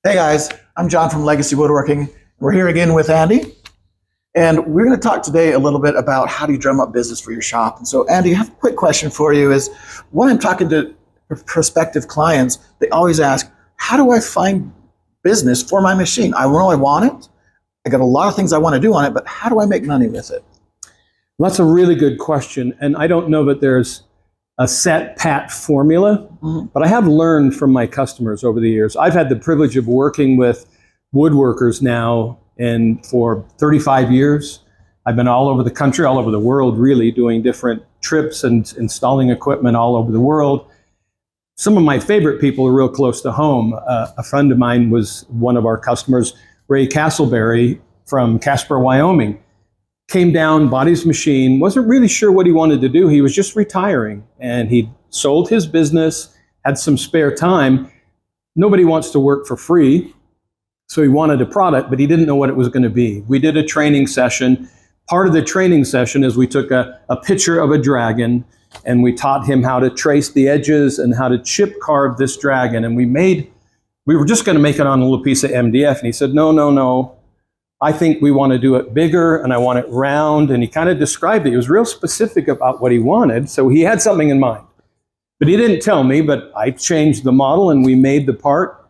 Hey guys, I'm John from Legacy Woodworking. We're here again with Andy, and we're going to talk today a little bit about how do you drum up business for your shop. And so Andy, I have a quick question for you is, when I'm talking to prospective clients, they always ask, how do I find business for my machine? I know I want it. I got a lot of things I want to do on it, but how do I make money with it? Well, that's a really good question, and I don't know that there's a set pat formula, but I have learned from my customers over the years. I've had the privilege of working with woodworkers now and for 35 years. I've been all over the country, all over the world, really, doing different trips and installing equipment all over the world. Some of my favorite people are real close to home. A friend of mine was one of our customers, Ray Castlebury from Casper, Wyoming. Came down, bought his machine, wasn't really sure what he wanted to do. He was just retiring, and he sold his business, had some spare time. Nobody wants to work for free, so he wanted a product, but he didn't know what it was going to be. We did a training session. Part of the training session is we took a picture of a dragon, and we taught him how to trace the edges and how to chip carve this dragon. And we were just going to make it on a little piece of MDF, and he said, no. I think we want to do it bigger, and I want it round. And he kind of described it. He was real specific about what he wanted, so he had something in mind. But he didn't tell me, but I changed the model, and we made the part.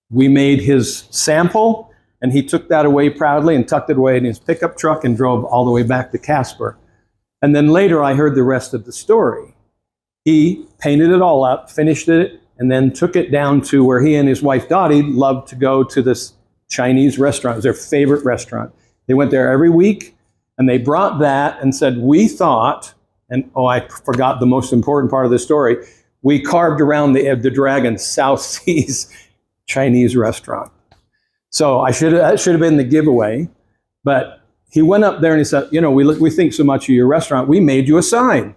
We made his sample, and he took that away proudly and tucked it away in his pickup truck and drove all the way back to Casper. And then later I heard the rest of the story. He painted it all up, finished it, and then took it down to where he and his wife Dottie loved to go to this Chinese restaurant. It was their favorite restaurant. They went there every week, and they brought that and said, we thought, and I forgot the most important part of the story, we carved around the dragon South Seas Chinese restaurant. So that should have been the giveaway, but he went up there and he said, we think so much of your restaurant, we made you a sign.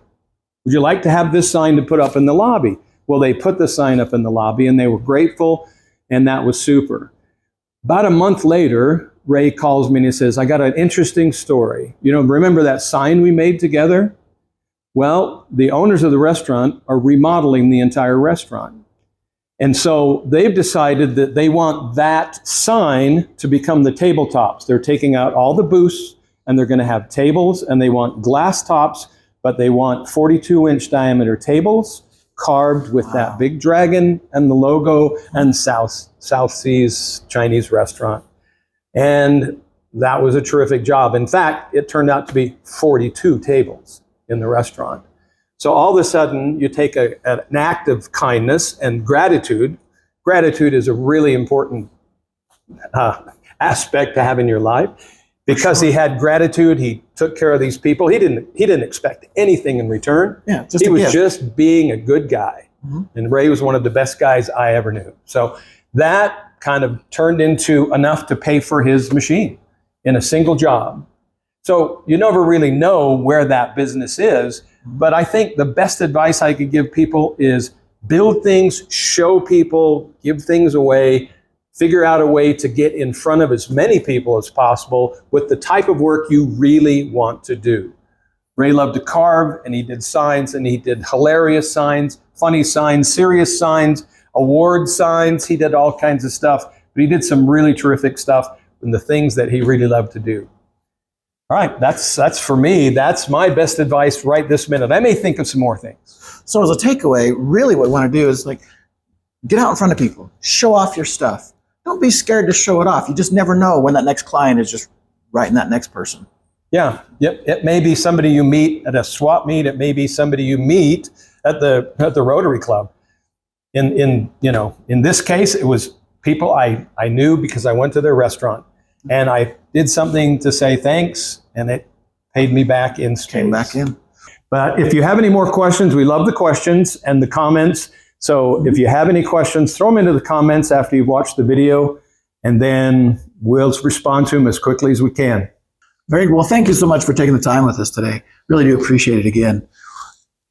Would you like to have this sign to put up in the lobby? Well, they put the sign up in the lobby, and they were grateful, and that was super. About a month later, Ray calls me and he says, I got an interesting story. Remember that sign we made together? Well, the owners of the restaurant are remodeling the entire restaurant. And so they've decided that they want that sign to become the tabletops. They're taking out all the booths, and they're going to have tables, and they want glass tops, but they want 42-inch diameter tables carved with that big dragon and the logo and South Seas Chinese restaurant. And that was a terrific job. In fact, it turned out to be 42 tables in the restaurant. So all of a sudden, you take an act of kindness and gratitude. Gratitude is a really important aspect to have in your life. Because he had gratitude, he took care of these people. He didn't expect anything in return. Yeah, he was just being a good guy. Mm-hmm. And Ray was one of the best guys I ever knew. So that kind of turned into enough to pay for his machine in a single job. So you never really know where that business is, but I think the best advice I could give people is build things, show people, give things away, figure out a way to get in front of as many people as possible with the type of work you really want to do. Ray loved to carve, and he did signs, and he did hilarious signs, funny signs, serious signs, award signs. He did all kinds of stuff, but he did some really terrific stuff in the things that he really loved to do. All right, that's for me. That's my best advice right this minute. I may think of some more things. So as a takeaway, really what we want to do is get out in front of people, show off your stuff. Don't be scared to show it off. You just never know when that next client is just right in that next person. Yeah, yep. It may be somebody you meet at a swap meet. It may be somebody you meet at the Rotary Club. In this case, it was people I knew because I went to their restaurant, and I did something to say thanks, and it paid me back in space. Came back in. But if you have any more questions, we love the questions and the comments. So if you have any questions, throw them into the comments after you've watched the video, and then we'll respond to them as quickly as we can. Very well. Thank you so much for taking the time with us today. Really do appreciate it again.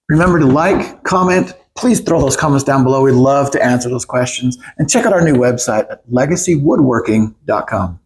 Remember to like, comment. Please throw those comments down below. We'd love to answer those questions. And check out our new website at legacywoodworking.com.